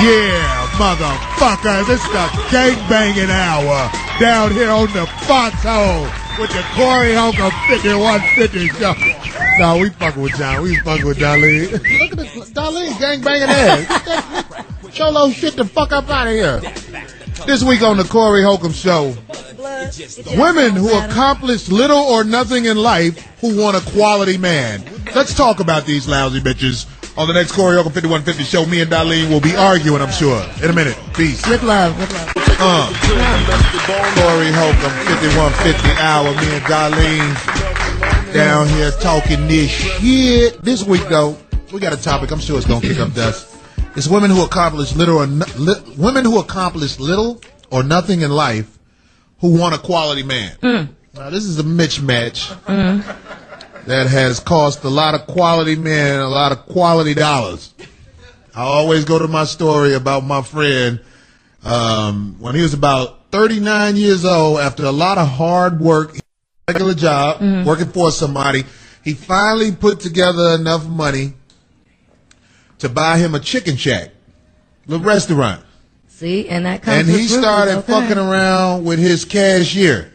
Yeah, motherfuckers, it's the gangbanging hour down here on the foxhole with the Corey Holcomb 5150 show. No, we fucking with John. We fucking with Darlene. Look at this, Darlene gangbanging ass. Cholo shit the fuck up out of here. This week on the Corey Holcomb show, women who accomplish little or nothing in life who want a quality man. Let's talk about these lousy bitches. On the next Corey Holcomb 5150 show, me and Darlene will be arguing, I'm sure. In a minute. Peace. With love, with love. Corey Holcomb 5150 hour. Me and Darlene down here talking this shit. This week, though, we got a topic. I'm sure it's going to kick up dust. It's women who accomplish little or nothing in life who want a quality man. Now, this is a mismatch. That has cost a lot of quality men a lot of quality dollars. I always go to my story about my friend when he was about 39 years old. After a lot of hard work, regular job, working for somebody, he finally put together enough money to buy him a chicken shack, the restaurant. See, and that comes. And he started fucking around with his cashier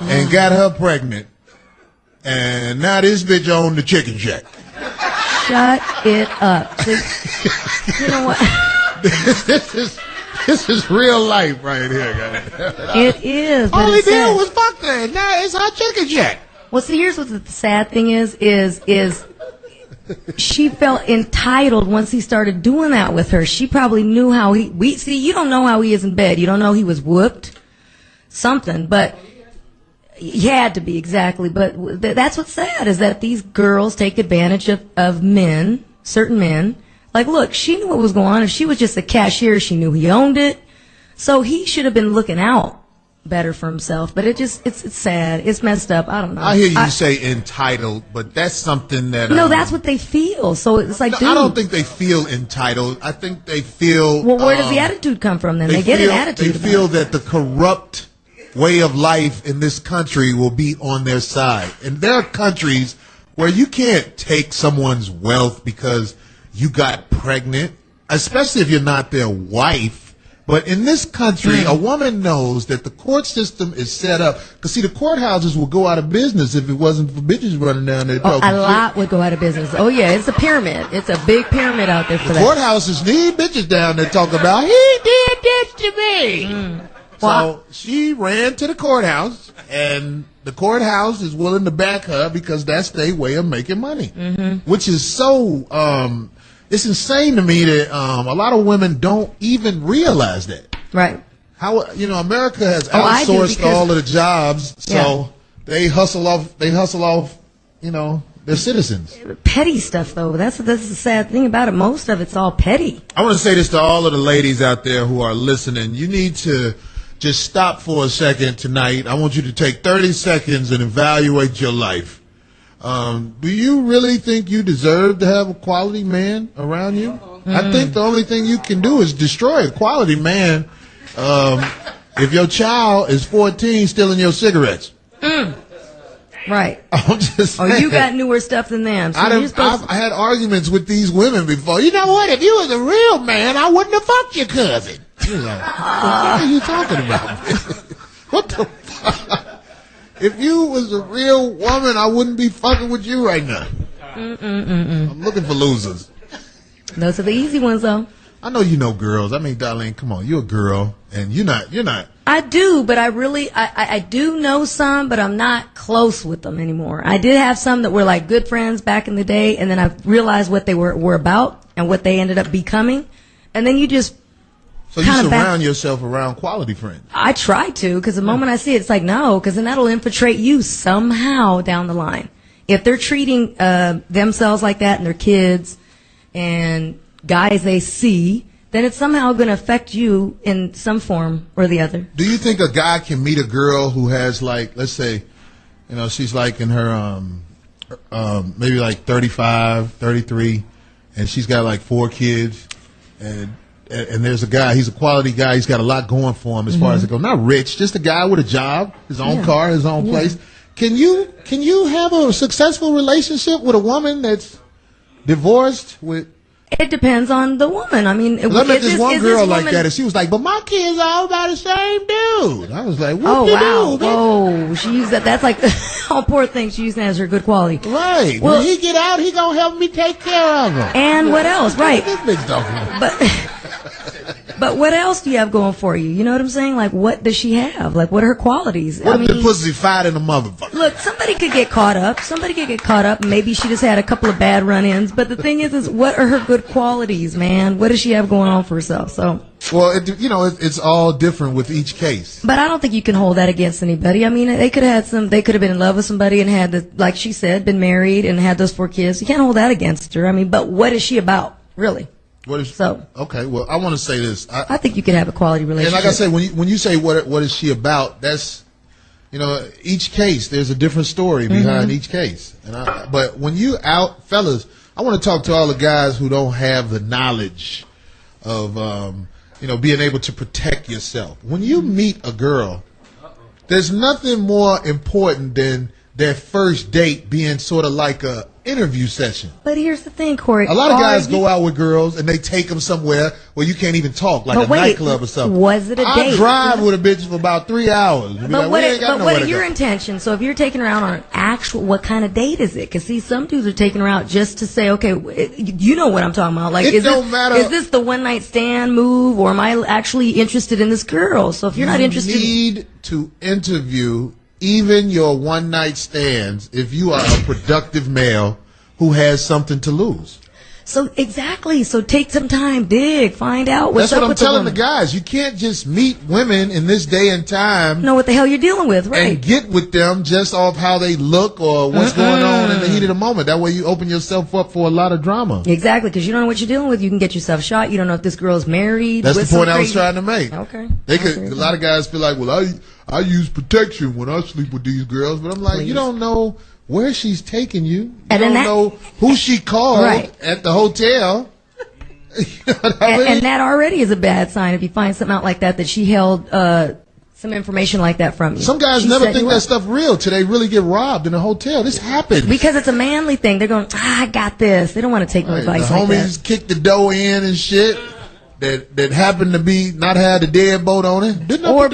and got her pregnant. And now this bitch own the chicken shack. Shut it up. See, you know what? This is real life right here, guys. It is. All he did was fuck her. Now it's our chicken shack. Well, see, here's what the sad thing is she felt entitled once he started doing that with her. She probably knew how you don't know how he is in bed. You don't know he was whooped. Something, but he had to be, exactly. But that's what's sad, is that these girls take advantage of men, certain men. Like, look, she knew what was going on. If she was just a cashier, she knew he owned it. So he should have been looking out better for himself. But it's sad. It's messed up. I don't know. I hear you say entitled, but that's something that... No, that's what they feel. So it's like, dude. I don't think they feel entitled. I think they feel... Well, where does the attitude come from then? They get an attitude. They feel that the corrupt way of life in this country will be on their side. And there are countries where you can't take someone's wealth because you got pregnant, especially if you're not their wife. But in this country, a woman knows that the court system is set up. Because, see, the courthouses will go out of business if it wasn't for bitches running down there. A lot would go out of business. Oh, yeah, it's a pyramid. It's a big pyramid out there for that. Courthouses need bitches down there talk about, he did this to me. So she ran to the courthouse, and the courthouse is willing to back her because that's their way of making money, which is so, it's insane to me that a lot of women don't even realize that. Right. How, America has outsourced all of the jobs, so they hustle off, their citizens. Petty stuff, though. That's the sad thing about it. Most of it's all petty. I want to say this to all of the ladies out there who are listening. You need to just stop for a second tonight. I want you to take 30 seconds and evaluate your life. Do you really think you deserve to have a quality man around you? I think the only thing you can do is destroy a quality man if your child is 14 stealing your cigarettes. Right. I'm just saying. Oh, you got newer stuff than them. So I've had arguments with these women before. You know what? If you was a real man, I wouldn't have fucked your cousin. What are you talking about? What the fuck? If you was a real woman, I wouldn't be fucking with you right now. I'm looking for losers. Those are the easy ones, though. I know you know girls. I mean, Darlene, come on. You're a girl, and you're not. I do, but I do know some, but I'm not close with them anymore. I did have some that were like good friends back in the day, and then I realized what they were about and what they ended up becoming. And then you just... So you surround yourself around quality friends. I try to, because the moment I see it, it's like, no, because then that'll infiltrate you somehow down the line. If they're treating themselves like that and their kids and guys they see, then it's somehow going to affect you in some form or the other. Do you think a guy can meet a girl who has, like, let's say, she's like in her, maybe like 35, 33, and she's got like 4 kids, and there's a guy, he's a quality guy, he's got a lot going for him as far as it goes. Not rich, just a guy with a job, his own car, his own place. Can you have a successful relationship with a woman that's divorced with It depends on the woman. I mean, I met this one girl like that, and she was like, "But my kids are all by the same dude." I was like, "What?" Oh, wow. Do, whoa. She used that. That's like, oh, poor thing. She used that as her good quality. Right. Well, when he get out, he gonna help me take care of him. And what else? Right. This bitch But what else do you have going for you? You know what I'm saying? Like, what does she have? Like, what are her qualities? What if the pussy fight in the motherfucker? Look, somebody could get caught up. Maybe she just had a couple of bad run-ins. But the thing is what are her good qualities, man? What does she have going on for herself? So. Well, it's all different with each case. But I don't think you can hold that against anybody. I mean, they could have been in love with somebody and had, like she said, been married and had those 4 kids. You can't hold that against her. I mean, but what is she about, really? Okay, well, I want to say this. I think you can have a quality relationship. And like I say, when you say what is she about, that's, each case, there's a different story behind each case. But when you fellas, I want to talk to all the guys who don't have the knowledge of, being able to protect yourself. When you meet a girl, there's nothing more important than their first date being sort of like a interview session. But here's the thing, Corey. A lot of guys go out with girls and they take them somewhere where you can't even talk, like a nightclub or something. Was it a date? I drive with a bitch for about 3 hours. But what are your intentions? So if you're taking her out on an actual, what kind of date is it? Because see, some dudes are taking her out just to say, okay, you know what I'm talking about. Like, is this the one night stand move, or am I actually interested in this girl? So if you're not interested, you need to interview even your one night stands if you are a productive male who has something to lose. So exactly. So take some time, dig, find out what's up with the woman. That's what I'm telling the guys. You can't just meet women in this day and time. Know what the hell you're dealing with, right? And get with them just off how they look or what's going on in the heat of the moment. That way you open yourself up for a lot of drama. Exactly, because you don't know what you're dealing with. You can get yourself shot. You don't know if this girl's married. That's the point I was trying to make. Okay. A lot of guys feel like, well, I use protection when I sleep with these girls, but I'm like, you don't know where she's taking you. You don't know who she called at the hotel. You know what I mean? And that already is a bad sign if you find something out like that she held some information like that from you. Some guys never think that stuff real till they really get robbed in a hotel. This happens. Because it's a manly thing. They're going, I got this. They don't want to take no advice like that. The homies kick the dough in and shit. That happened to be not have the deadbolt on it. Or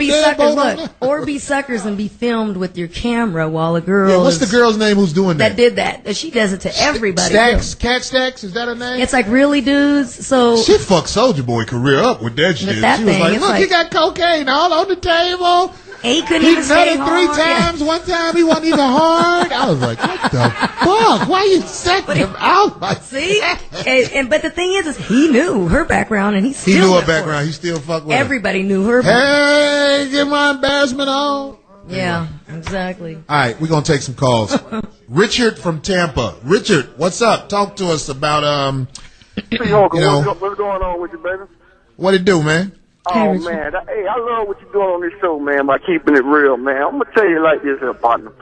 be suckers and be filmed with your camera while a girl. Yeah, what's the girl's name who's doing that? That did that. She does it to everybody. Cat Stacks, is that her name? It's like really dudes. So she fucked Soulja Boy career up with that shit. She was like, look, he got cocaine all on the table. He couldn't even stay hard. 3 times. Yeah. One time he wasn't even hard. I was like, what the fuck? Why you second him out like See? But the thing is he knew her background and he knew her background. He still fucked with everybody her. Knew her Hey, get my embarrassment on. Yeah, exactly. All right, we're going to take some calls. Richard from Tampa. Richard, what's up? Talk to us about, Hey, Holcomb, what's going on with you, baby? What it do, man? Oh, man. Hey, I love what you're doing on this show, man, by keeping it real, man. I'm going to tell you like this here, partner.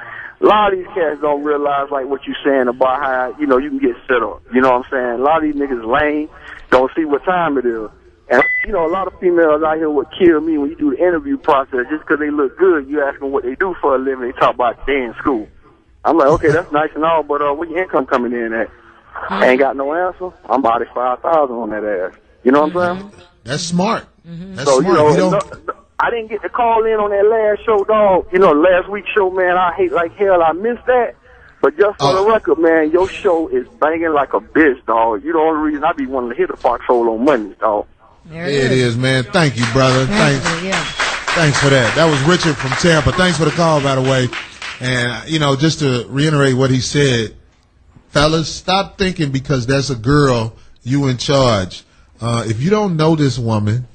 A lot of these cats don't realize, like, what you're saying about how, you can get set up. You know what I'm saying? A lot of these niggas lame, don't see what time it is. And, a lot of females out here would kill me when you do the interview process just because they look good. You ask them what they do for a living, they talk about they in school. I'm like, okay, that's nice and all, but where your income coming in at? I ain't got no answer. I'm about at 5,000 on that ass. You know what I'm saying? That's smart. That's so, smart. I didn't get to call in on that last show, dog. Last week's show, man, I hate like hell. I missed that. But just for the record, man, your show is banging like a bitch, dog. You the only reason I be wanting to hit the foxhole on Mondays, dog. There it is, man. Thank you, brother. Thanks for that. That was Richard from Tampa. Thanks for the call, by the way. And, just to reiterate what he said, fellas, stop thinking because that's a girl, you in charge. If you don't know this woman,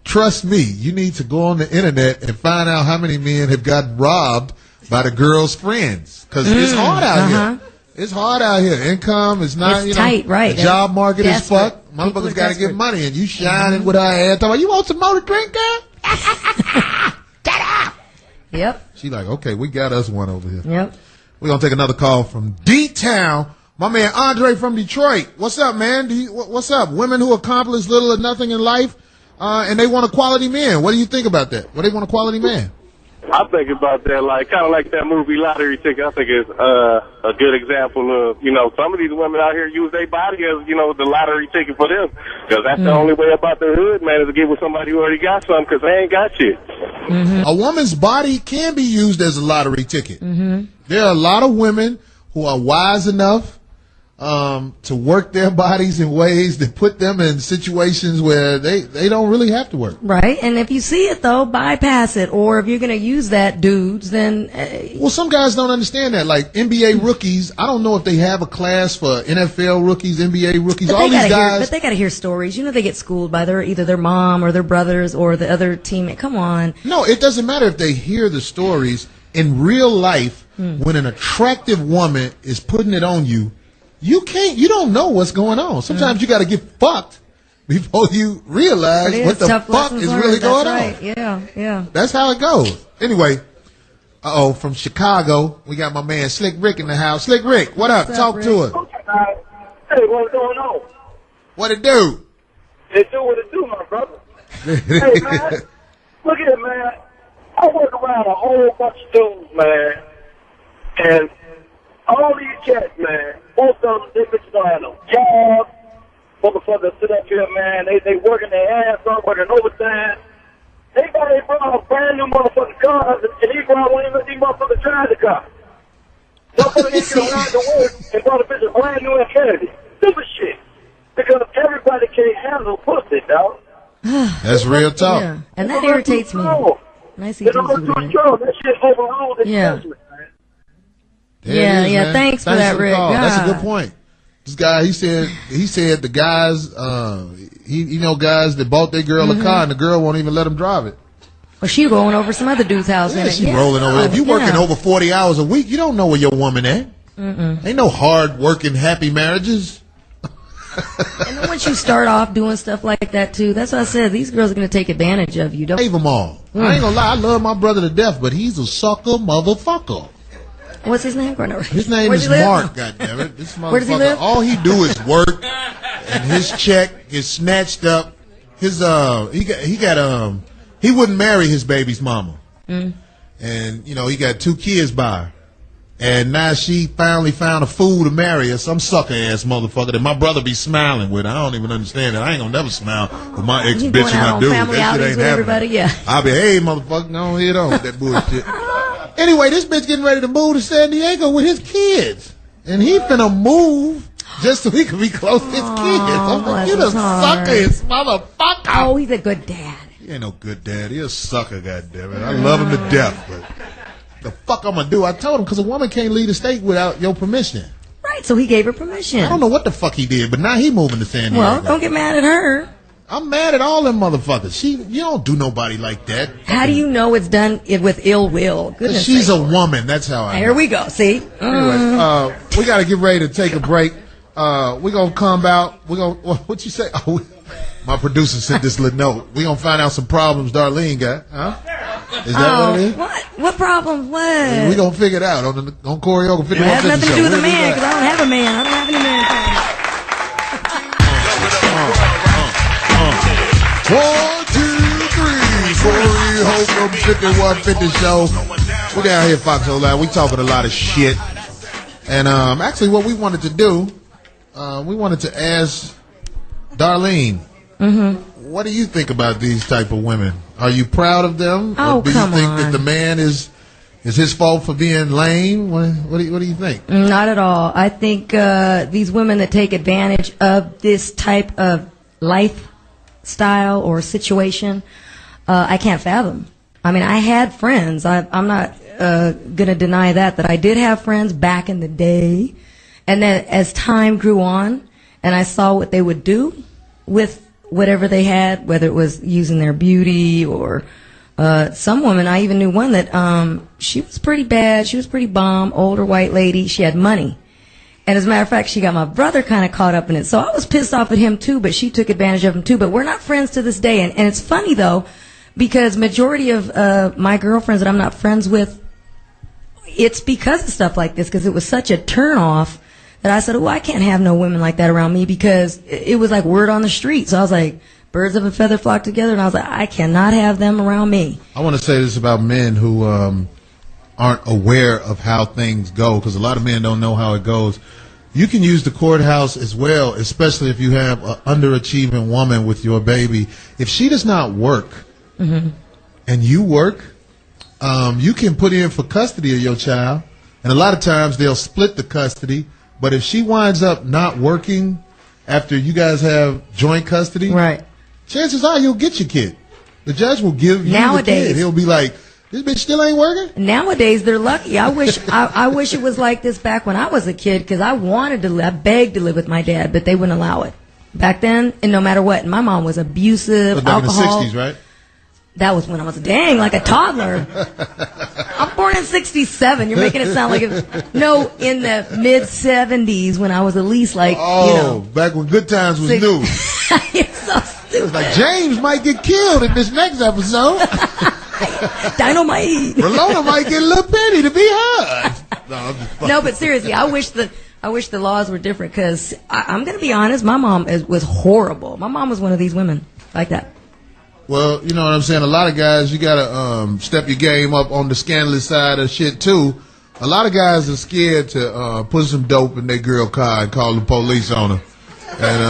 trust me, you need to go on the internet and find out how many men have gotten robbed by the girl's friends. Because it's hard out here. It's hard out here. Income is not, it's tight, right? The job market is fucked. Motherfuckers got to get money, and you shining with her ass. Talking, you want some more to drink, girl? Get out. Yep. She like, okay, we got us one over here. Yep. We're going to take another call from D-Town. My man Andre from Detroit. What's up, man? What's up? Women who accomplish little or nothing in life, and they want a quality man. What do you think about that? Well, they want a quality man. I think about that, like, kind of like that movie Lottery Ticket. I think it's a good example of, you know, some of these women out here use their body as, you know, the lottery ticket for them. Because that's the only way about the hood, man, is to get with somebody who already got something, because they ain't got shit. A woman's body can be used as a lottery ticket. There are a lot of women who are wise enough to work their bodies in ways that put them in situations where they don't really have to work. Right. And if you see it, though, bypass it. Or if you're going to use that, dudes, then... Well, some guys don't understand that. Like NBA rookies, I don't know if they have a class for NFL rookies, NBA rookies, all these guys. But they got to hear stories. You know, they get schooled by either their mom or their brothers or the other teammate. Come on. No, it doesn't matter if they hear the stories. In real life, when an attractive woman is putting it on you, you don't know what's going on. Sometimes you got to get fucked before you realize what the fuck is really going on. Yeah. That's how it goes. Anyway, from Chicago, we got my man Slick Rick in the house. Slick Rick, what up? Talk Rick? to us. Hey, what's going on? What it do? It do what it do, my brother. Hey, man, look at it, man. I work around a whole bunch of dudes, man, and all these cats, man, most of them, they bitches don't have no job. Motherfuckers sit up here, man, they working their ass off, working overtime. They brought a brand new motherfucking car, and he brought one of these motherfuckers drive the car. Motherfucker ain't gonna ride to work and brought a bitch a brand new Infiniti. Stupid shit. Because everybody can't handle pussy, dog. That's real talk. Yeah. And that irritates me. Nice to that shit overruled the judgment, man. Yeah. Thanks for that, Rick. That's a good point. This guy, he said the guys, he know guys that bought their girl a car and the girl won't even let them drive it. Well, she rolling over some other dude's house. Yeah, she rolling over. If you working over 40 hours a week, you don't know where your woman at. Ain't no hard working happy marriages. And then once you start off doing stuff like that too, that's what I said. These girls are going to take advantage of you. Don't save them all. I ain't gonna lie. I love my brother to death, but he's a sucker motherfucker. What's his name? His name is Mark. Goddammit, this motherfucker. Where does he live? All he do is work, and his check is snatched up. His he wouldn't marry his baby's mama, and you know he got 2 kids by her. And now she finally found a fool to marry her, some sucker ass motherfucker that my brother be smiling with. I don't even understand that. I ain't gonna never smile with my ex bitch and I do. That shit ain't happening. Yeah. I'll be, hey motherfucker, don't hit on with that bullshit. Anyway, this bitch getting ready to move to San Diego with his kids. And he finna move just so he can be close to his kids. I'm like, you the sucker-ass motherfucker. Oh, he's a good dad. He ain't no good dad. He a sucker, goddammit. I love him to death, but the fuck I'm gonna do? I told him, because a woman can't leave the state without your permission. Right, so he gave her permission. I don't know what the fuck he did, but now he moving to San Diego. Well, don't get mad at her. I'm mad at all them motherfuckers. You don't do nobody like that. How do you know it's done with ill will? Goodness she's sake. a woman. That's how I know. Here we go. See? Anyway, we got to get ready to take a break. We're going to come out. We're going to, what you say? Oh, my producer sent this little note. We're going to find out some problems Darlene got. Huh? Is that what it is? What problems? What? We're going to figure it out on Choreography 5150 It has nothing to do with show. the man, because I don't have a man. I don't have any man problems. 1, 2, 3, Corey Holcomb 5150 show. We're down here at Foxhole Live. We talking a lot of shit. And actually what we wanted to do, we wanted to ask Darlene, what do you think about these type of women? Are you proud of them? Oh, or do you think that the man is his fault for being lame? What do you think? Not at all. I think these women that take advantage of this type of lifestyle or situation, I can't fathom. I mean, I had friends. I'm not going to deny that I did have friends back in the day. And then as time grew on and I saw what they would do with whatever they had, whether it was using their beauty or some woman, I even knew one that she was pretty bad. She was pretty bomb, older white lady. She had money. And as a matter of fact, she got my brother kind of caught up in it. So I was pissed off at him too, but she took advantage of him too. But we're not friends to this day. And it's funny though, because majority of my girlfriends that I'm not friends with, it's because of stuff like this, because it was such a turn off that I said, oh, I can't have no women like that around me, because it was like word on the street. So I was like, birds of a feather flock together, and I was like, I cannot have them around me. I want to say this about men who aren't aware of how things go, because a lot of men don't know how it goes. You can use the courthouse as well, especially if you have an underachieving woman with your baby. If she does not work and you work, you can put in for custody of your child. And a lot of times they'll split the custody. But if she winds up not working after you guys have joint custody, right, chances are you'll get your kid. The judge will give you Nowadays, the kid. He'll be like, this bitch still ain't working? Nowadays, they're lucky. I wish it was like this back when I was a kid, because I begged to live with my dad, but they wouldn't allow it. Back then, and no matter what, and my mom was abusive, back alcohol. in the 60s, right? That was when I was like a toddler. I'm born in 67. You're making it sound like no, in the mid 70s when I was at least like, back when Good Times was new. It's so stupid. It was like, James might get killed in this next episode. Dynamite. Rolona might get a little penny to be heard. No, but seriously, I wish the laws were different, because I'm going to be honest, my mom was horrible. My mom was one of these women like that. Well, you know what I'm saying? A lot of guys, you got to step your game up on the scandalous side of shit, too. A lot of guys are scared to put some dope in their girl car and call the police on her. And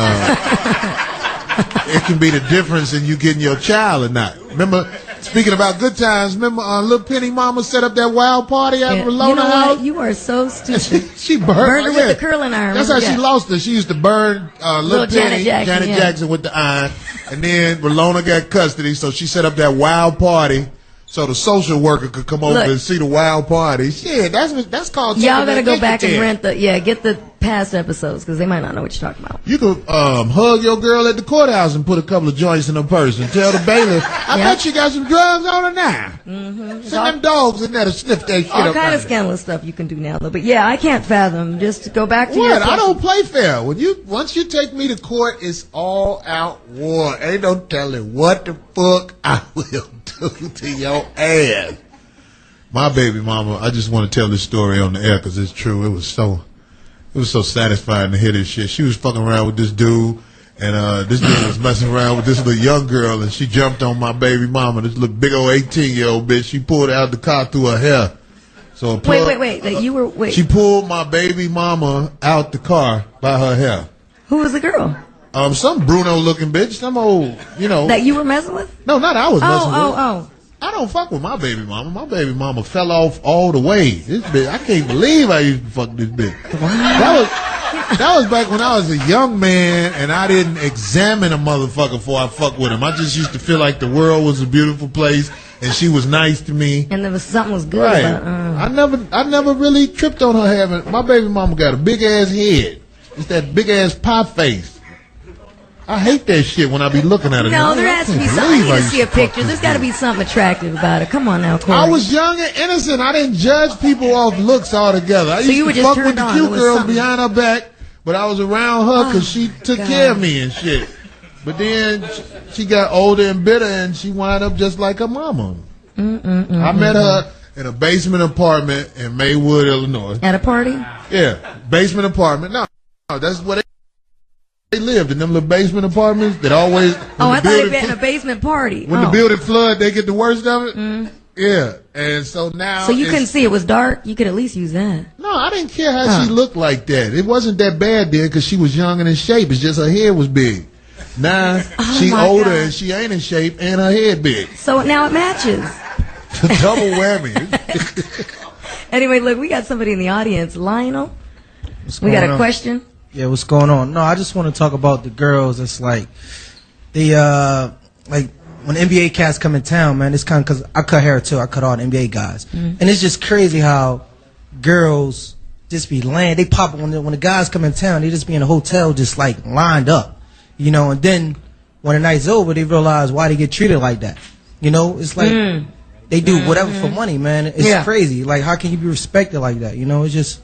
it can be the difference in you getting your child or not. Remember, speaking about Good Times, remember Little Penny Mama set up that wild party at Rolona You know house? what? You are so stupid. She burned her with the curling iron. That's how she lost her. She used to burn Little Penny, Janet Jackson with the iron. And then Rolona got custody, so she set up that wild party so the social worker could come over and see the wild party. Shit, that's called. Y'all gotta go back and get the past episodes, because they might not know what you're talking about. You could hug your girl at the courthouse and put a couple of joints in her purse and tell the bailiff, I bet you got some drugs on her now. Send them dogs in there to sniff that shit up. All kind of scandalous stuff you can do now, though. But yeah, I can't fathom. Just to go back to your question. I don't play fair. Once you take me to court, it's all out war. Ain't no telling what the fuck I will do to your ass. My baby mama, I just want to tell this story on the air because it's true. It was so satisfying to hear this shit. She was fucking around with this dude, and this dude was messing around with this little young girl, and she jumped on my baby mama, this little big old 18-year-old bitch. She pulled out the car through her hair. So wait. She pulled my baby mama out the car by her hair. Who was the girl? Some Bruno-looking bitch, some old, That you were messing with? No, not I was messing with. Oh. I don't fuck with my baby mama. My baby mama fell off all the way. This bitch, I can't believe I used to fuck this bitch. That was back when I was a young man and I didn't examine a motherfucker before I fuck with him. I just used to feel like the world was a beautiful place and she was nice to me. And there was something was good right. about it. I never really tripped on her having. My baby mama got a big ass head. It's that big ass pie face. I hate that shit when I be looking at it. No, there has to be something. I need to see a picture. There's got to be something attractive about it. Come on now, Corey. I was young and innocent. I didn't judge people off looks altogether. I used to fuck with the cute girls behind her back, but I was around her because she took care of me and shit. But then she got older and bitter, and she wound up just like her mama. I met her in a basement apartment in Maywood, Illinois. At a party? Yeah, basement apartment. No, that's what they lived in them little basement apartments that always. I thought they been in a basement party. When the building flood, they get the worst of it. Yeah, and so now. So you couldn't see it was dark. You could at least use that. No, I didn't care how she looked like that. It wasn't that bad then because she was young and in shape. It's just her head was big. Now she older and she ain't in shape and her head big. So now it matches. Double whammy. Anyway, look, we got somebody in the audience. Lionel, we got a question. Yeah, what's going on? No, I just want to talk about the girls. It's like the like when NBA cats come in town, man. It's kind of because I cut hair too. I cut all the NBA guys, and it's just crazy how girls just be laying. They pop when the guys come in town. They just be in a hotel, just like lined up, And then when the night's over, they realize why they get treated like that. It's like they do whatever for money, man. It's crazy. Like how can you be respected like that? It's just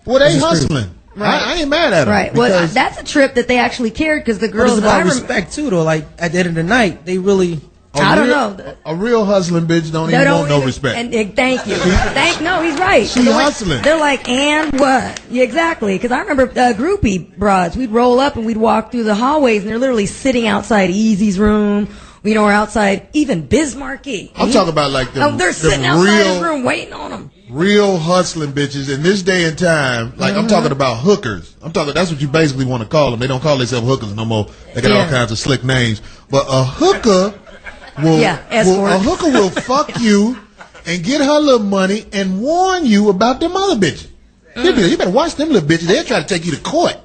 they hustling. Crazy. Right. I ain't mad at them. Right. Well, that's a trip that they actually cared because the girls. It's about respect too, though. Like at the end of the night, they really I don't know. A real hustling bitch don't even want no respect. And thank you. No, he's right. She hustling. They're like, and what? Yeah, exactly. Because I remember groupie broads. We'd roll up and we'd walk through the hallways, and they're literally sitting outside Easy's room. You know, or outside even Bismarcky. I'm talking about like they're sitting outside his room waiting on him. Real hustling bitches in this day and time. Like I'm talking about hookers. That's what you basically want to call them. They don't call themselves hookers no more. They got all kinds of slick names. But a hooker will fuck you and get her little money and warn you about them other bitches. Be like, you better watch them little bitches. They'll try to take you to court.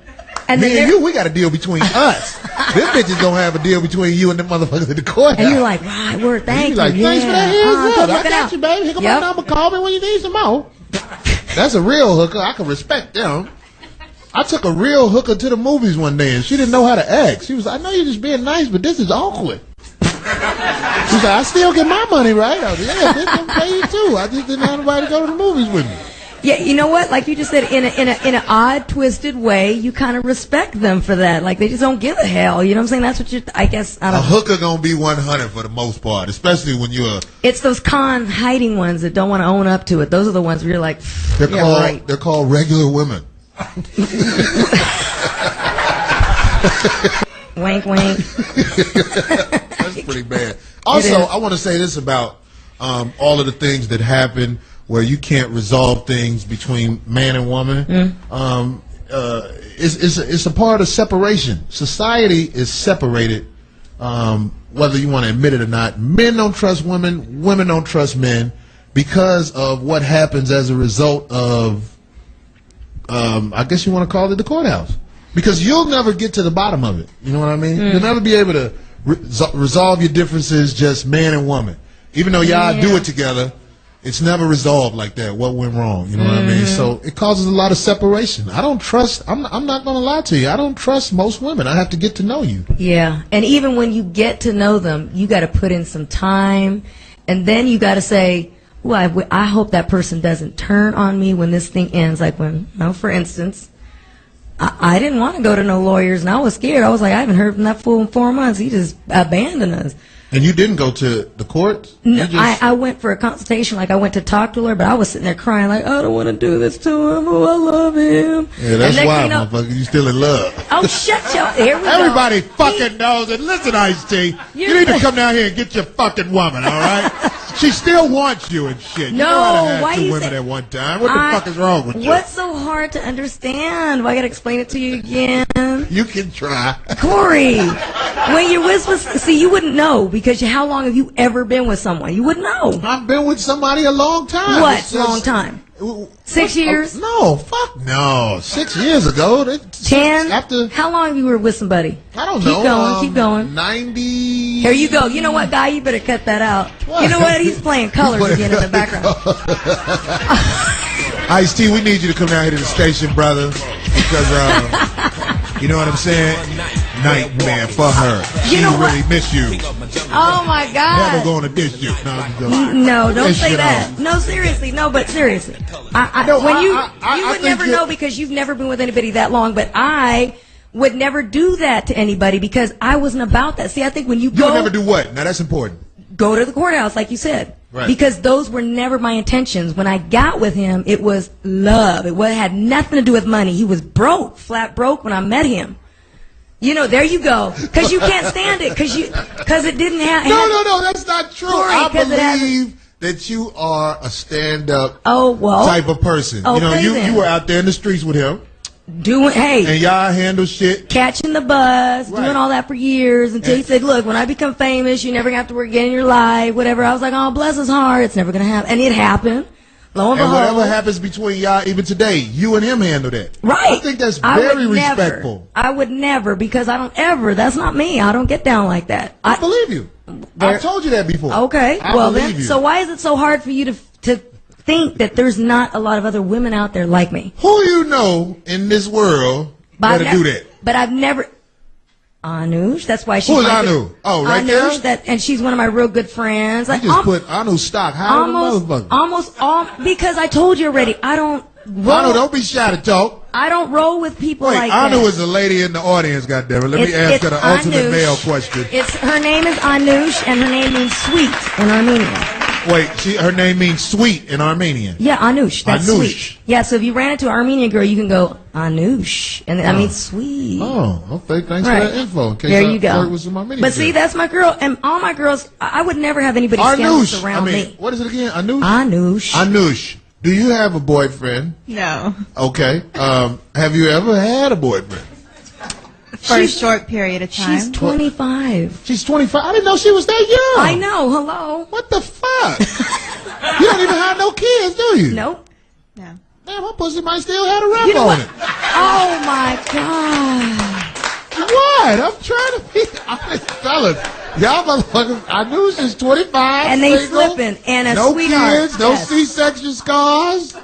And me and you, we got a deal between us. Them bitches don't have a deal between you and them motherfuckers at the courthouse. And you're like, right, word, thank you. Like, thanks for that. Here's up. I got you, baby. Here come my number. Call me when you need some more. That's a real hooker. I can respect them. I took a real hooker to the movies one day, and she didn't know how to act. She was like, I know you're just being nice, but this is awkward. She's like, I still get my money, right? I was like, yeah, this don't pay you too. I just didn't have nobody to go to the movies with me. Yeah, you know what? Like you just said, in an odd, twisted way, you kind of respect them for that. Like they just don't give a hell. You know what I'm saying? That's what I guess. I don't know. A hooker gonna be 100 for the most part, especially when you're. It's those hiding ones that don't want to own up to it. Those are the ones where you're like, they're called regular women. Wink, wink. That's pretty bad. Also, I want to say this about all of the things that happen where you can't resolve things between man and woman. It's a part of separation. Society is separated, whether you want to admit it or not. Men don't trust women. Women don't trust men because of what happens as a result of, I guess you want to call it the courthouse. Because you'll never get to the bottom of it. You know what I mean? You'll never be able to resolve your differences just man and woman. Even though y'all do it together, it's never resolved like that. What went wrong? You know what I mean? So it causes a lot of separation. I don't trust. I'm not going to lie to you. I don't trust most women. I have to get to know you. Yeah, and even when you get to know them, you got to put in some time, and then you got to say, "Well, I hope that person doesn't turn on me when this thing ends." Like when, for instance, I didn't want to go to no lawyers, and I was scared. I was like, I haven't heard from that fool in 4 months. He just abandoned us. And you didn't go to the court? No, I went for a consultation. Like, I went to talk to her, but I was sitting there crying like, I don't want to do this to him. Oh, I love him. Yeah, that's why, motherfucker. You still in love. Oh, shut your... Here we go. Everybody fucking knows it. Listen, Ice-T, you need to come down here and get your fucking woman, all right? She still wants you and shit. You know how to have two women at one time. What the fuck is wrong with you? What's so hard to understand? Why I got to explain it to you again? You can try. Corey, when you're with... See, you wouldn't know because how long have you ever been with someone? You wouldn't know. I've been with somebody a long time. What long time? 6 years? No, fuck no. 6 years ago. 10? How long you were with somebody? I don't know. Keep going. 90. Here you go. You know what, guy? You better cut that out. What? You know what? He's playing colors again in the background. Ice-T, we need you to come down here to the station, brother. Because, you know what I'm saying? Nightmare for her. She really miss you. Oh my God. Never gonna dish you. No, don't say that. No, seriously. No, but seriously. You would never know because you've never been with anybody that long, but I would never do that to anybody because I wasn't about that. See, I think when you would never do what? Now that's important. Go to the courthouse, like you said. Right. Because those were never my intentions. When I got with him, it was love. It had nothing to do with money. He was broke, flat broke when I met him. You know, there you go. Because you can't stand it. Because it didn't have... No, that's not true. I believe that you are a stand-up type of person. Okay, you were out there in the streets with him. And y'all handle shit. Catching the bus, doing all that for years until he said, look, when I become famous, you're never going to have to work again in your life, whatever. I was like, oh, bless his heart. It's never going to happen. And it happened. Lo and behold. Whatever happens between y'all, even today, you and him handle that. Right. I think that's very respectful. I would never, because I don't ever. That's not me. I don't get down like that. I believe you. I've told you that before. Okay. So why is it so hard for you to think that there's not a lot of other women out there like me? Who you know in this world better do that? But I've never... Anush, that's why she's... Who's Anu? Oh, right Anush, there? And she's one of my real good friends. You just put Anu stock higher than motherfucker. Almost all... Because I told you already, I don't... Anu, don't be shy to talk. I don't roll with people Wait, like Anu that. is a lady in the audience, goddammit. Let me ask her the ultimate male question. Her name is Anush, and her name means sweet in Armenian. Wait, her name means sweet in Armenian. Yeah, Anush. That's Anush. sweet. Yeah, so if you ran into an Armenian girl, you can go Anush, and that means sweet. Oh, okay. Thanks for that info. In case there you go. With some Armenian but see, that's my girl, and all my girls. I would never have anybody scandalous around me. What is it again? Anush. Anush. Anush. Do you have a boyfriend? No. Okay. Have you ever had a boyfriend? For a short period of time. She's 25. She's 25. I didn't know she was that young. I know. Hello. What the fuck? You don't even have no kids, do you? Nope. No. Man, my pussy might still have a rap You know on what? it. Oh my God. What? I'm trying to be honest, fellas. Y'all motherfuckers, I knew she's 25. And they single, slipping. And a no sweetheart. kids, no Yes. C-section scars.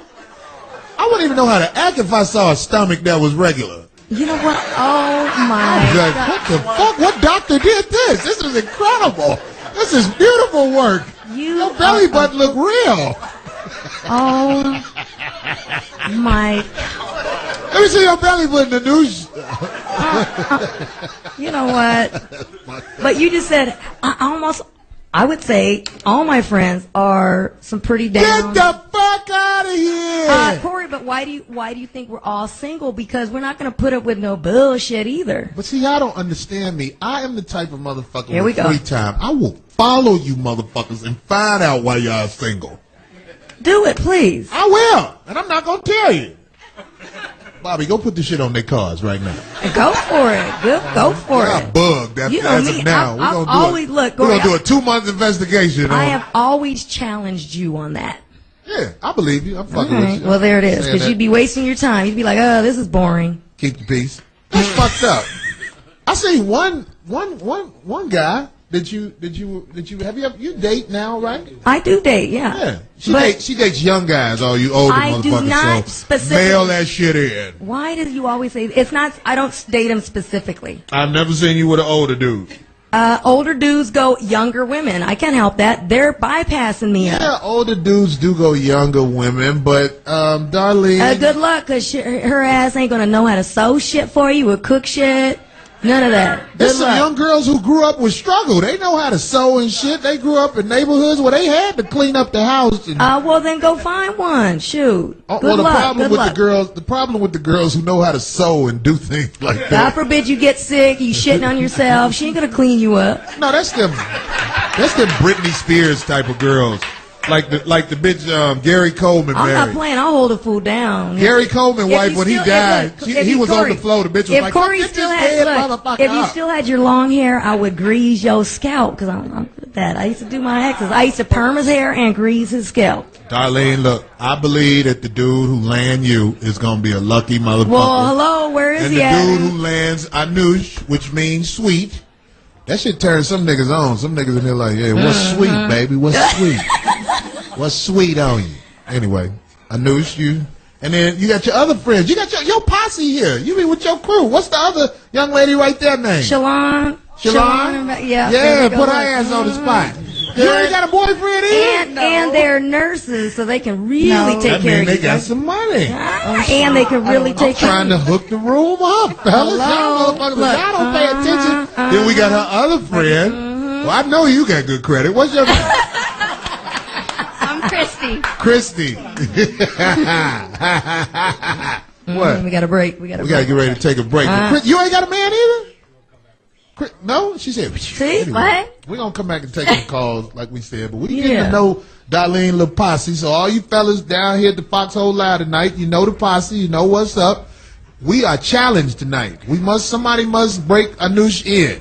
I wouldn't even know how to act if I saw a stomach that was regular. You know what? Oh my I was like, God. what the fuck? What doctor did this? This is incredible. This is beautiful work. Your belly button look real. Oh my. Let me see your belly button, the news. You know what? But you just said, I would say all my friends are some pretty down. Get the fuck out of here. Corey, but why do you think we're all single? Because we're not going to put up with no bullshit either. But see, y'all don't understand me. I am the type of motherfucker Here we with go. free time. I will follow you motherfuckers and find out why y'all single. Do it, please. I will. And I'm not going to tell you. Bobby, go put the shit on their cars right now. Go for it. Go for I it. bugged as You know as me. of now. I've always look. We're Corey, going to do a 2-month investigation. I have always challenged you on that. Yeah, I believe you. I'm fucking with you. Well, there it is. Saying Because that. you'd be wasting your time. You'd be like, oh, this is boring. Keep the peace. That's fucked up. I see one guy that you date now, right? I do date, yeah. Yeah. But She dates young guys, all you older I motherfuckers. do not so specifically- mail that shit in. why do you always say it's not? I don't date them specifically. I've never seen you with an older dude. Older dudes go younger women. I can't help that. They're bypassing me. Yeah, older dudes do go younger women, but Darlene. Good luck, because her ass ain't gonna know how to sew shit for you or cook shit. None of that. There's Good some luck. young girls who grew up with struggle. They know how to sew and shit. They grew up in neighborhoods where they had to clean up the house. And, Well, then go find one. Shoot. Good well, the luck. problem Good with luck. the problem with the girls who know how to sew and do things like God that. forbid you get sick. You shitting on yourself. She ain't gonna clean you up. No, that's them Britney Spears type of girls, like the bitch Gary Coleman I'm married. not playing. I'll hold a fool down. Gary Coleman If wife you when he still- died, if he you- was on Corey, the floor. The bitch was if like, Corey "Get still this had, dead look, motherfucker if you up." still had your long hair, I would grease your scalp because I'm good at that. I used to do my exes. I used to perm his hair and grease his scalp. Darlene, look, I believe that the dude who land you is gonna be a lucky motherfucker. Well, hello, where is and he the at? dude who lands Anush, which means sweet, that shit turns some niggas on. Some niggas in there like, yeah, what's sweet, baby? What's sweet? What's sweet on you? Anyway, Anush, you. And then you got your other friends. You got your posse here. You be with your crew. What's the other young lady right there name? Shalon. Shalon? Yeah. Yeah, there we go. put her Look. ass on the spot. You ain't got a boyfriend either? And they're nurses, so they can really No. take That care mean of they you. got some money. And they can really take care Trying of to you. hook the room up, fellas. Hello? Y'all motherfuckers, Look, y'all don't pay attention. Then we got her other friend. Well, I know you got good credit. What's your name? I'm Christy. Christy. What? We got a break. We got We gotta get ready to take a break. Chris, you ain't got a man either? No? She said, See? What? We're gonna come back and take some calls, like we said, but we getting Yeah. to know Darlene Lil Posse. So all you fellas down here at the Foxhole Live tonight, you know the posse, you know what's up. We are challenged tonight. Somebody must break Anush in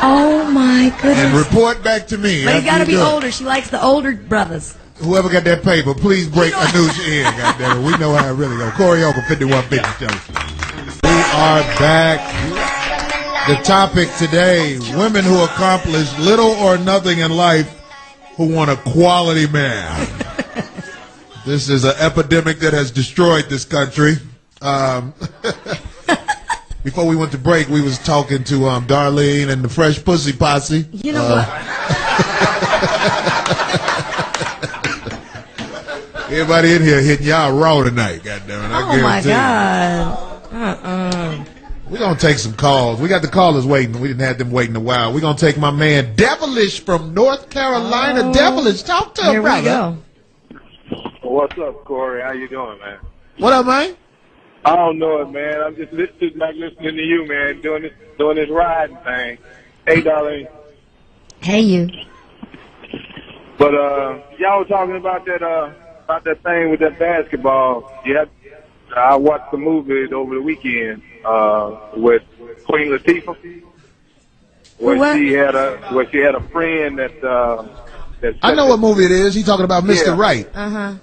Oh my and goodness. report back to me. But you after gotta be do it. older. She likes the older brothers. Whoever got that paper, please break Anush in. Goddamn it. We know how it really goes. Corey Holcomb, 5150 show. We are back. The topic today, women who accomplish little or nothing in life who want a quality man. This is an epidemic that has destroyed this country. Before we went to break, we was talking to Darlene and the Fresh Pussy Posse. You know what? Everybody in here hitting y'all raw tonight, goddammit. Oh my God. We're going to take some calls. We got the callers waiting. We didn't have them waiting a while. We're going to take my man Devilish from North Carolina. Devilish, talk to him, brother. Here we go. What's up, Corey? How you doing, man? What up, man? I don't know it, man. I'm just listening to you, man, doing this riding thing. Hey, darling. Hey, you. But y'all were talking about that thing with that basketball. Yeah, I watched the movie over the weekend with Queen Latifah, where she had a friend that I know what movie it is. He's talking about Mr. Right.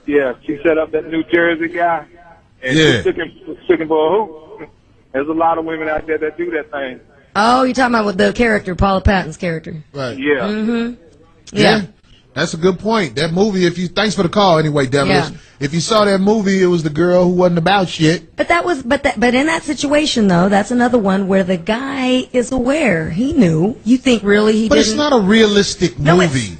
Yeah, she set up that New Jersey guy, and she took him for a hoop. There's a lot of women out there that do that thing. Oh, you're talking about with the character, Paula Patton's character. Right. Yeah. Yeah. That's a good point. That movie, thanks for the call anyway, Devilish. Yeah. If you saw that movie, it was the girl who wasn't about shit. But in that situation though, that's another one where the guy is aware. He knew. You think really he didn't? But it's not a realistic movie.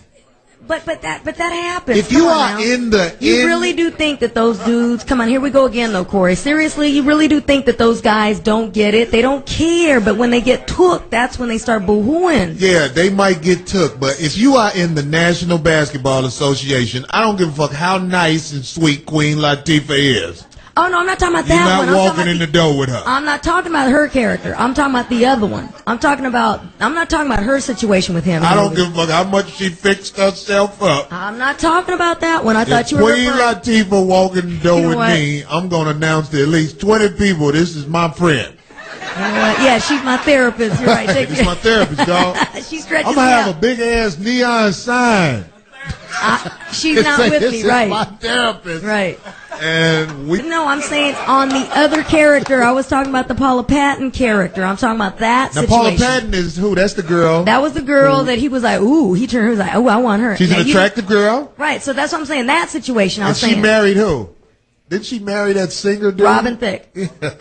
But that happens. If you are you really do think that those dudes, come on, here we go again though, Corey. Seriously, you really do think that those guys don't get it? They don't care, but when they get took, that's when they start boo-hooing. Yeah, they might get took, but if you are in the National Basketball Association, I don't give a fuck how nice and sweet Queen Latifah is. Oh, no, I'm not talking about that one. You're not walking in the door with her. I'm not talking about her character. I'm talking about the other one. I'm not talking about her situation with him. I don't give a fuck how much she fixed herself up. I'm not talking about that one. I thought you were Queen Latifah walking the door with me, I'm going to announce to at least 20 people, this is my friend. You know what? Yeah, she's my therapist. You're right. She's my therapist, dog. She stretches I'm going to have a big-ass neon sign. She's not with me, right? My therapist. Right. And No, I'm saying on the other character. I was talking about the Paula Patton character. I'm talking about that situation. Now, Paula Patton is who? That's the girl. That was the girl that he was like, ooh. He turned. He was like, oh, I want her. She's an attractive girl. Right. So that's what I'm saying. That situation. I was saying. She married who? Didn't she marry that singer dude? Robin Thicke.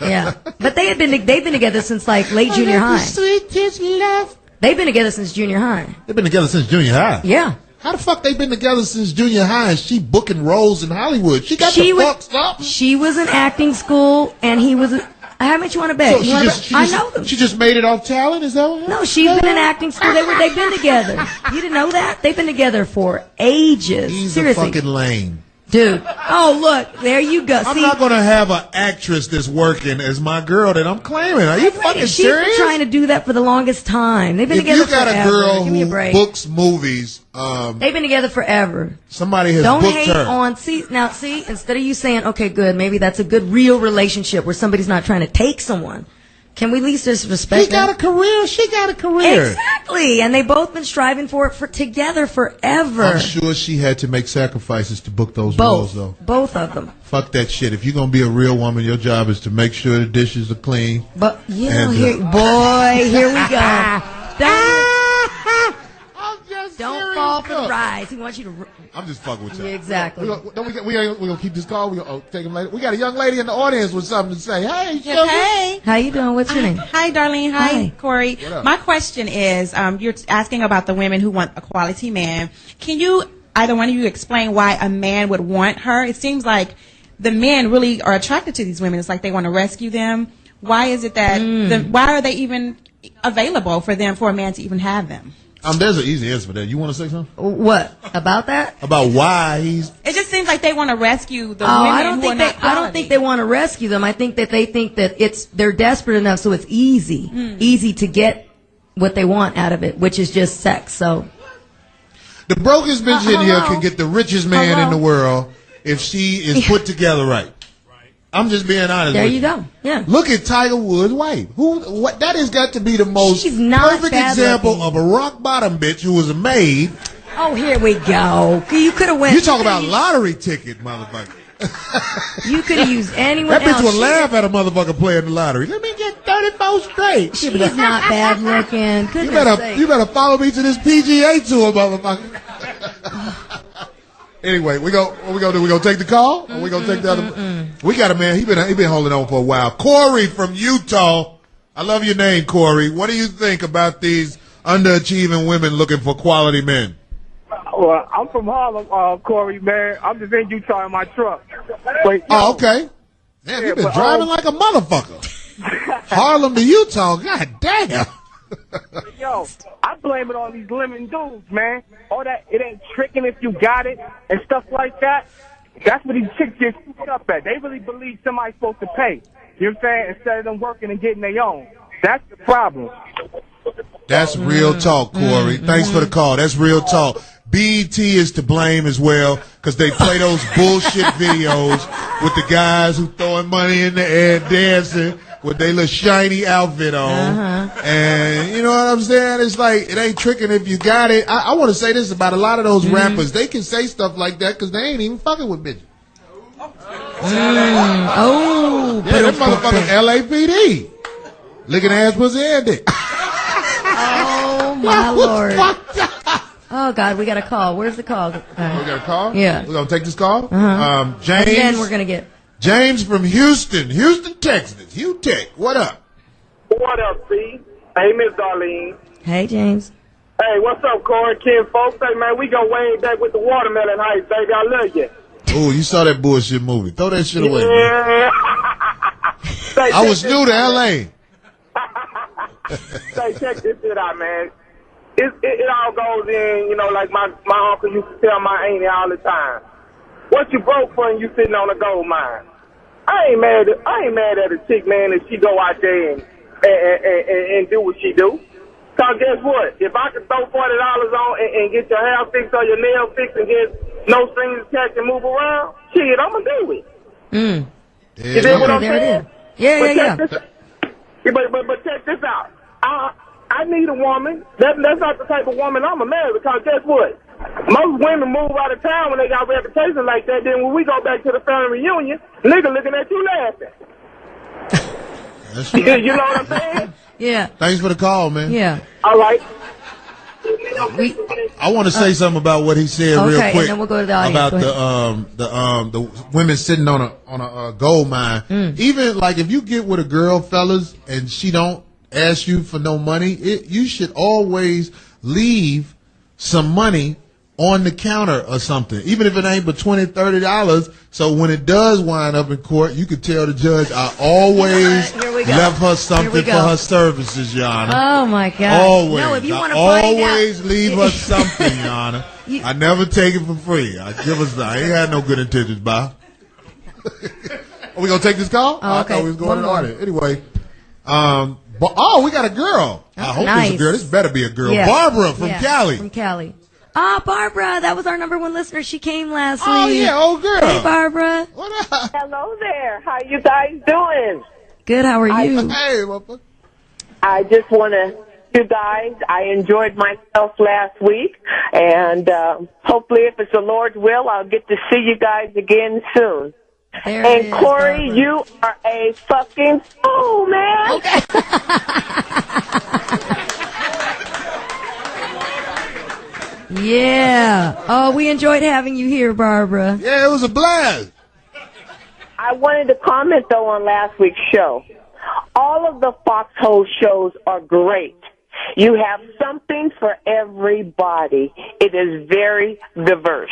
Yeah. But they've been together since like late junior high. Sweetest love. They've been together since junior high. They've been together since junior high. Yeah. How the fuck they been together since junior high and she booking roles in Hollywood? She got the fuck something. She was in acting school and he was. How much you want to bet? So I know them. She just made it off talent? Is that what happened? No, she's been in acting school. They've been together. You didn't know that? They've been together for ages. He's Seriously. a fucking lame. Dude. Oh, look. There you go. I'm not going to have an actress that's working as my girl that I'm claiming. Are you fucking serious? She's been trying to do that for the longest time. They've been together forever. If you got a girl who books movies, they've been together forever. Somebody has booked her. Don't hate on, see, instead of you saying, okay, good, maybe that's a good real relationship where somebody's not trying to take someone. Can we at least just respect He got a career. She got a career. Exactly. And they both been striving for it together forever. I'm sure she had to make sacrifices to book those roles, though. Both of them. Fuck that shit. If you're going to be a real woman, your job is to make sure the dishes are clean. But, you know, here we go. Don't fall for the rise. He wants you to. I'm just fucking with you. Yeah, exactly. We're going to keep this call. We're going to take him later. We got a young lady in the audience with something to say. Hey, Sugar. Hey. How you doing? What's your name? Hi, Darlene. Hi, Corey. My question is, you're asking about the women who want a quality man. Can you, either one of you, explain why a man would want her? It seems like the men really are attracted to these women. It's like they want to rescue them. Why is it that, why are they even available for a man to even have them? There's an easy answer for that. You want to say something? What about that? About why he's? It just seems like they want to rescue the women I don't quality. think they want to rescue them. I think that they think that they're desperate enough, so it's easy to get what they want out of it, which is just sex. So the brokest bitch in here can get the richest man in the world if she is put together right. I'm just being honest. There you go. Yeah. Look at Tiger Woods' wife. That has got to be the most perfect example of a rock bottom bitch who was a maid. Oh, here we go. You could have went. You talk about lottery ticket, motherfucker. You could have used anyone that else. That bitch would laugh at a motherfucker playing the lottery. Let me get 34 straight. She's not bad looking. You better follow me to this PGA tour, motherfucker. Anyway, what we gonna do? We gonna take the call, or we gonna take the other? We got a man. He been holding on for a while. Corey from Utah. I love your name, Corey. What do you think about these underachieving women looking for quality men? Well, I'm from Harlem, Corey, man. I'm just in Utah in my truck. But, Oh, okay. Damn, you've been driving like a motherfucker. Harlem to Utah, god damn. Yo, I blame it on these lemon dudes, man. All that, it ain't tricking if you got it and stuff like that. That's what these chicks get screwed up at. They really believe somebody's supposed to pay. You know what I'm saying? Instead of them working and getting their own. That's the problem. That's real talk, Corey. Thanks for the call. That's real talk. BET is to blame as well because they play those bullshit videos with the guys who throwing money in the air dancing with their little shiny outfit on. And you know what I'm saying? It's like, it ain't tricking if you got it. I want to say this about a lot of those rappers. They can say stuff like that because they ain't even fucking with bitches. Oh, yeah, that motherfucking LAPD. Licking ass, pussy, and dick. Oh, my Lord. Oh, God, we got a call. Where's the call? We got a call? Yeah. We're going to take this call? James. And then we're going to get... James from Houston, Texas. Hugh Tech, what up? What up, C? Hey, Miss Darlene. Hey, James. Hey, what's up, Corey, Ken, folks? Hey, man, we go way back with the watermelon heights, baby. I love you. Oh, you saw that bullshit movie. Throw that shit away, man. Yeah. I was new to L.A. Say, check this shit out, man. It all goes in, you know, like my uncle used to tell my auntie all the time. What you broke for and you sitting on a gold mine? I ain't mad at a chick, man, if she go out there and do what she do. Cause guess what? If I could throw $40 on and get your hair fixed or your nail fixed and get no strings attached and move around, shit, I'ma do it. Yeah, You know what I'm there saying? it is. Yeah. But check this out. I need a woman. That's not the type of woman I'm a marry because guess what? Most women move out of town when they got a reputation like that. Then when we go back to the family reunion, nigga looking at you laughing. That's right. You know what I'm saying? Yeah. Thanks for the call, man. Yeah. All right. I want to say something about what he said real quick. And then we'll go to the audience. About the women sitting on a gold mine. Even like if you get with a girl, fellas, and she don't ask you for no money, you should always leave some money on the counter or something, even if it ain't but $20, $30. So when it does wind up in court, you could tell the judge, I always left her something for her services, Your Honor. Oh my God! Always. No, if you want to always leave her something, Your Honor. I never take it for free. I ain't had no good intentions, Bob. Are we gonna take this call? Oh, okay. I thought we was going to the audience. Anyway, we got a girl. I hope it's a girl. This better be a girl. Yeah. Barbara from Cali. From Cali. Barbara, that was our #1 listener. She came last week. Oh yeah, old girl. Hey, Barbara. What up? Hello there. How you guys doing? Good. How are you? Hey, motherfucker. I just want to, you guys, I enjoyed myself last week, and hopefully, if it's the Lord's will, I'll get to see you guys again soon. There and it is, Corey, Barbara. you are a fucking fool, man. Okay. Yeah. Oh, we enjoyed having you here, Barbara. Yeah, it was a blast. I wanted to comment, though, on last week's show. All of the Foxhole shows are great. You have something for everybody. It is very diverse.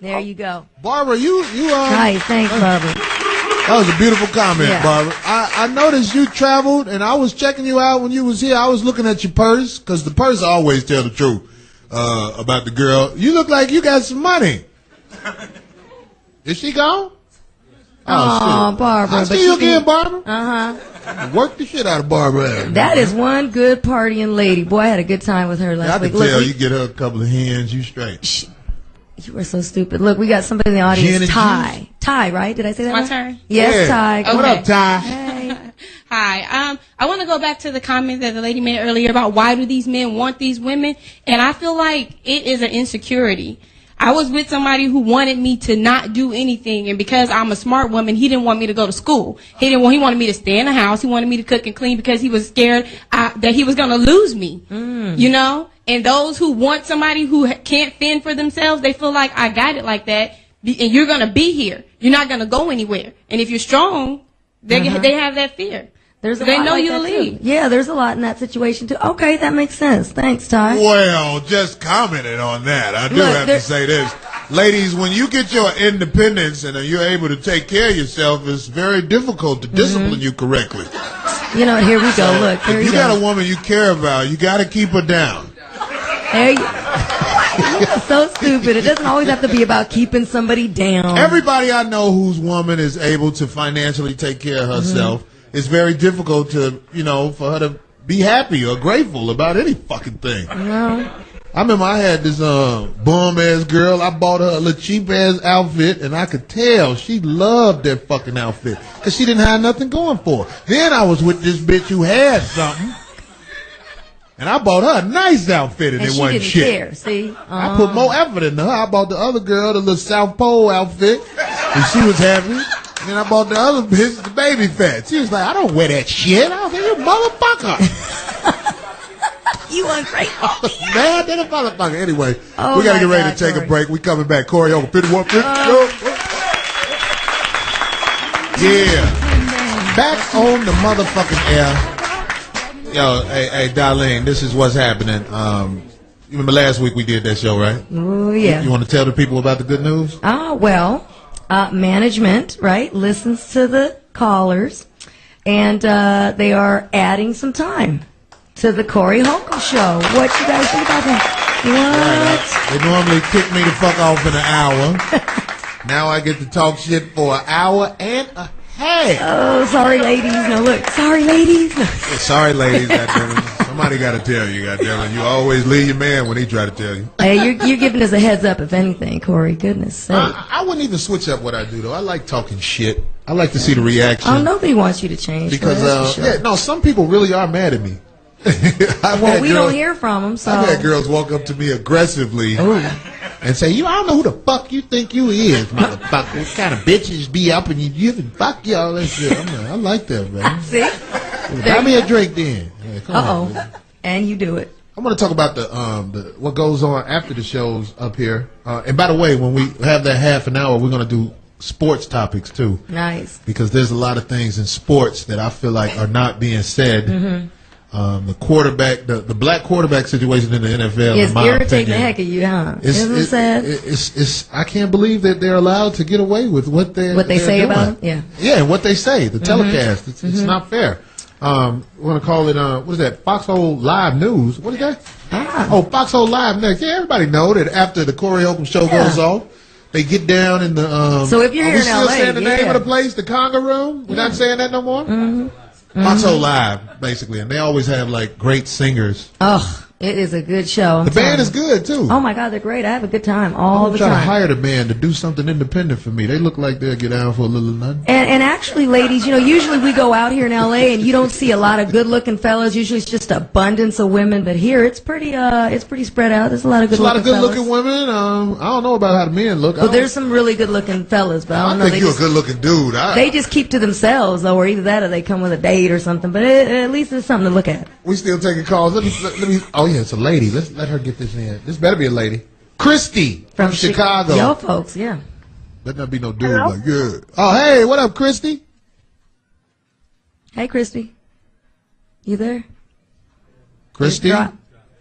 There you go. Barbara, you Nice. Thanks, Barbara. That was a beautiful comment, Yeah. Barbara. I noticed you traveled, and I was checking you out when you was here. I was looking at your purse, because the purse always tell the truth about the girl. You look like you got some money. Is she gone? Oh, shit. Barbara. I see you again, Barbara. Uh-huh. Work the shit out of Barbara. That is one good partying lady. Boy, I had a good time with her last I week. can tell you get her a couple of hens, you straight. You were so stupid. Look, we got somebody in the Gin audience. and Ty. Ty, right? Did I say that My right? turn? Yes, Yeah. Ty. Okay. What up, Ty? Hey. Hi. I want to go back to the comment that the lady made earlier about why do these men want these women, and I feel like it is an insecurity. I was with somebody who wanted me to not do anything, and because I'm a smart woman, he didn't want me to go to school. He wanted me to stay in the house. He wanted me to cook and clean because he was scared that he was going to lose me. You know? And those who want somebody who can't fend for themselves, they feel like I got it like that, and you're going to be here. You're not going to go anywhere. And if you're strong, they have that fear. There's a They lot know like you'll that, too. leave. Yeah, there's a lot in that situation too. Okay, that makes sense. Thanks, Ty. Well, just commenting on that, I do Look, have to say this. Ladies, when you get your independence and you're able to take care of yourself, it's very difficult to discipline you correctly. You know, here we go. Look, here If you you got go. a woman you care about, you got to keep her down. There you. You're so stupid. It doesn't always have to be about keeping somebody down. Everybody I know whose woman is able to financially take care of herself, it's very difficult to, for her to be happy or grateful about any fucking thing. No. I remember I had this bum ass girl. I bought her a little cheap ass outfit, and I could tell she loved that fucking outfit because she didn't have nothing going for her. Then I was with this bitch who had something, and I bought her a nice outfit, and it she wasn't didn't shit. care. See, I put more effort into her. I bought the other girl the little South Pole outfit, and she was happy. And then I bought the other bitch the baby fat. She was like, I don't wear that shit. I was like, you motherfucker. You ungrateful. Man, that a motherfucker. Anyway, Oh we got to my get ready God, to take Corey. a break. We coming back. Corey over 5150. Yeah. Back on the motherfucking air. Yo, hey, Darlene, this is what's happening. You remember last week we did that show, right? Oh, yeah. You want to tell the people about the good news? Well, management, right, listens to the callers, and they are adding some time to the Corey Holcomb show. What you guys think about that? What? They normally kick me the fuck off in an hour. Now I get to talk shit for an hour and a half. Oh, sorry, ladies. No, look. Sorry, ladies. Yeah, sorry, ladies. Goddammit. Somebody got to tell you, goddammit. You always leave your man when he try to tell you. Hey, you're giving us a heads up, if anything, Corey. Goodness sake. I wouldn't even switch up what I do, though. I like talking shit. I like to see the reaction. Oh, nobody wants you to change. Because, that's for sure. some people really are mad at me. Well, we don't hear from them, so. I've had girls walk up to me aggressively Ooh. and say, I don't know who the fuck you think you is, motherfucker. What kind of bitches be up and you and fuck y'all that shit. I'm like, I like that, man. See? Buy me a drink then. Yeah, come on, man. And you do it. I'm going to talk about the what goes on after the shows up here. And by the way, when we have that half an hour, we're going to do sports topics too. Nice. Because there's a lot of things in sports that I feel like are not being said. Mm-hmm. The quarterback, the black quarterback situation in the NFL, It's in my irritating opinion, the heck of you, huh? It's, Isn't it sad? It's I can't believe that they're allowed to get away with what they say doing. about it? Yeah. Yeah, what they say, the telecast. It's not fair. We want to call it what is that? Foxhole Live News. What is that? Oh, Foxhole Live Next. Yeah, everybody know that after the Corey Holcomb show goes off, they get down in the. So if you're here we in still LA, saying the name of the place, the Conga Room. We're not saying that no more. Foxhole Live, basically, and they always have like great singers. Oh, it is a good show. The band is good too. Oh my God, they're great. I have a good time all I'm the trying time. to hire the band to do something independent for me. They look like they'll get down for a little nothing. And actually, ladies, usually we go out here in LA and you don't see a lot of good-looking fellas. Usually it's just abundance of women. But here it's pretty spread out. There's a lot of There's a lot good-looking of good-looking fellas. women. I don't know about how the men look. Well, there's some really good-looking fellas, but I don't know. I think you're a good-looking dude. They just keep to themselves, though, or either that or they come with a date or something. But at least it's something to look at. We still taking calls. Let me. Oh yeah, it's a lady. Let's let her get this in. This better be a lady. Christy from Chicago. Yo, folks, yeah. Let not be no dude like yeah. Oh hey, what up, Christy? Hey, Christy. You there? Christy.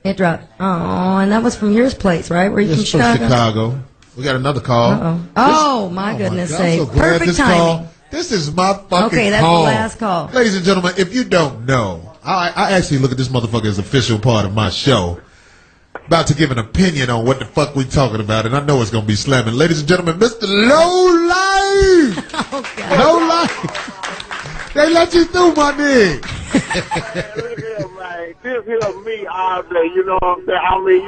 It dropped. Oh, and that was from your place, right? Were you This from from Chicago? Chicago. We got another call. Oh, my goodness God, sake. I'm so glad Perfect this timing. call. This is my fucking Okay, that's call. the last call. Ladies and gentlemen, if you don't know, I actually look at this motherfucker as official part of my show. About to give an opinion on what the fuck we talking about, and I know it's going to be slamming. Ladies and gentlemen, Mr. Low Life! Oh, God. Low Life! They let you through, my nigga. Look here, man. This here me all day, you know what I'm saying? I mean,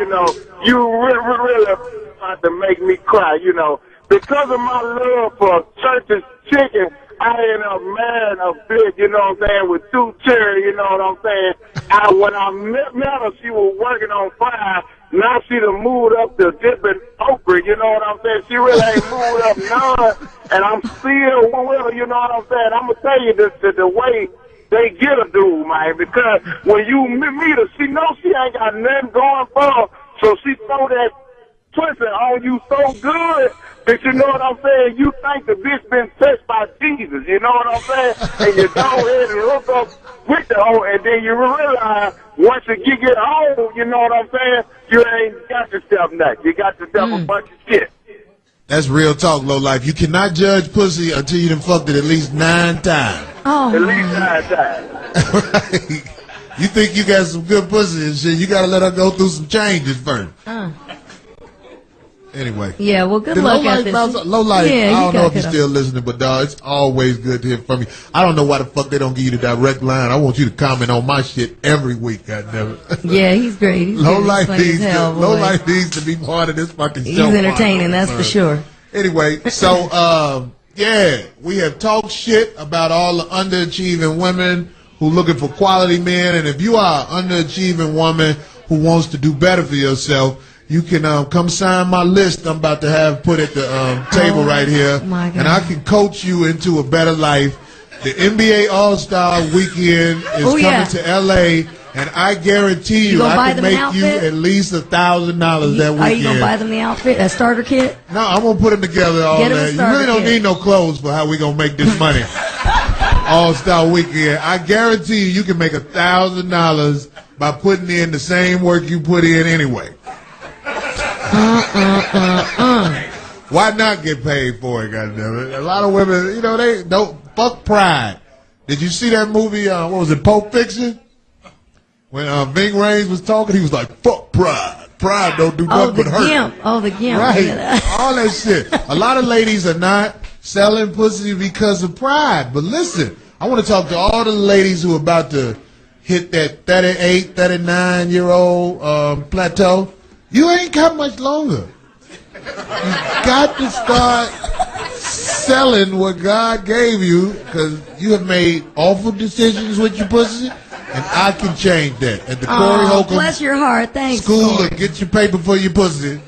you really about to make me cry, Because of my love for Church's Chicken, I ain't a man of big, you know what I'm saying, with 2 chairs, you know what I'm saying? When I met her, she was working on fire. Now she done moved up to dipping okra, you know what I'm saying? She really ain't moved up none, and I'm still with her, you know what I'm saying? I'm going to tell you this, the way they get a dude, man, because when you meet her, she knows she ain't got nothing going for her, so she throw that pussy on you so good that you know what I'm saying, you think the bitch been touched by Jesus, you know what I'm saying? And you go ahead and hook up with the hoe, and then you realize once you get home, you know what I'm saying, you ain't got yourself nothing. You got yourself a bunch of shit. That's real talk, low life. You cannot judge pussy until you done fucked it at least 9 times. Oh, at least 9 times. Right. You think you got some good pussy and shit, you gotta let her go through some changes first. Anyway. Yeah, well, good luck at this. Low life, yeah, I don't know if you're still listening, but dog, it's always good to hear from you. I don't know why the fuck they don't give you the direct line. I want you to comment on my shit every week, goddammit. Yeah, he's great. He's Low life needs to be part of this fucking show. He's entertaining, that's for sure. Anyway, so, yeah, we have talked shit about all the underachieving women who looking for quality men, and if you are an underachieving woman who wants to do better for yourself, you can come sign my list I'm about to have put at the table right here, and I can coach you into a better life. The NBA All-Star Weekend is coming to L.A., and I guarantee you I can make you at least $1,000 that weekend. Are you going to buy them the outfit, a starter kit? No, I'm going to put them together all that. You really don't need no clothes for how we going to make this money. All-Star Weekend. I guarantee you can make $1,000 by putting in the same work you put in anyway. Why not get paid for it, goddammit? A lot of women, you know, they don't fuck pride. Did you see that movie, what was it, Pulp Fiction? When Ving Rhames was talking, he was like, fuck pride. Pride don't do nothing but hurt. The gimp. Right. All that shit. A lot of ladies are not selling pussy because of pride. But listen, I want to talk to all the ladies who are about to hit that 38, 39-year-old plateau. You ain't got much longer. You got to start selling what God gave you, because you have made awful decisions with your pussy, and I can change that. At the Corey Holcomb bless your heart. Thanks, School, Corey. Get your paper for your pussy.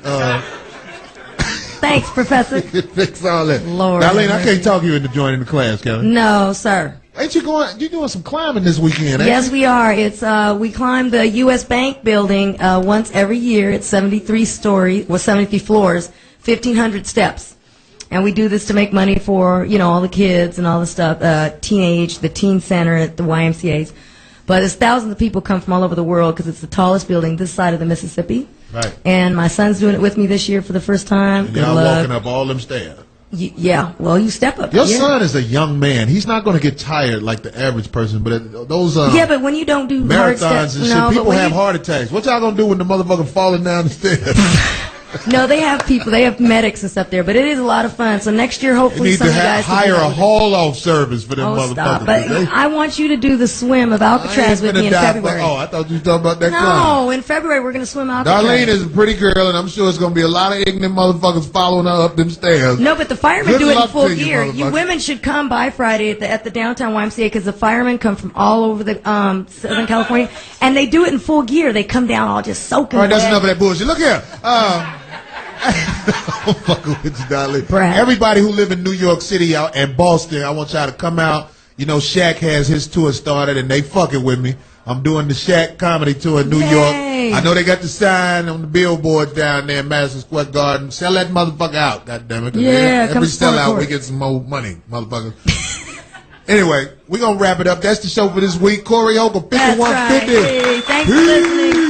Thanks, Professor. Fix all that. Lord, Darlene, I can't talk you into joining the class, can I? No, sir. Ain't you going? You doing some climbing this weekend? Yes, you? we are. It's we climb the U.S. Bank building once every year. It's 73 floors, 1,500 steps, and we do this to make money for all the kids and all the stuff. The teen center at the YMCA's. But it's thousands of people come from all over the world because it's the tallest building this side of the Mississippi. Right. And my son's doing it with me this year for the first time. And y'all walking up all them stairs. Yeah, well, you step up. Your son is a young man. He's not going to get tired like the average person. But those but when you don't do marathons and shit, people have heart attacks. What y'all going to do when the motherfucker falling down the stairs? No, they have people. They have medics and stuff there. But it is a lot of fun. So next year, hopefully, some of you guys hire a haul-off service for them motherfuckers. Stop. But I want you to do the swim of Alcatraz with me in February. I thought you were talking about that climb. No, in February we're going to swim Alcatraz. Darlene is a pretty girl, and I'm sure it's going to be a lot of ignorant motherfuckers following her up them stairs. No, but the firemen do it in full gear. You women should come by Friday at the downtown YMCA because the firemen come from all over the Southern California, and they do it in full gear. They come down all just soaking wet. All right, that's enough of that bullshit. Look here. I'm fucking with you, darling. Everybody who live in New York City and Boston, I want y'all to come out. You know, Shaq has his tour started, and they fucking with me. I'm doing the Shaq comedy tour in New York. I know they got the sign on the billboards down there in Madison Square Garden. Sell that motherfucker out, goddammit. Yeah, every sellout, we get some more money, motherfucker. Anyway, we're going to wrap it up. That's the show for this week. Corey Holcomb, 5150. That's right. Hey, thanks for listening.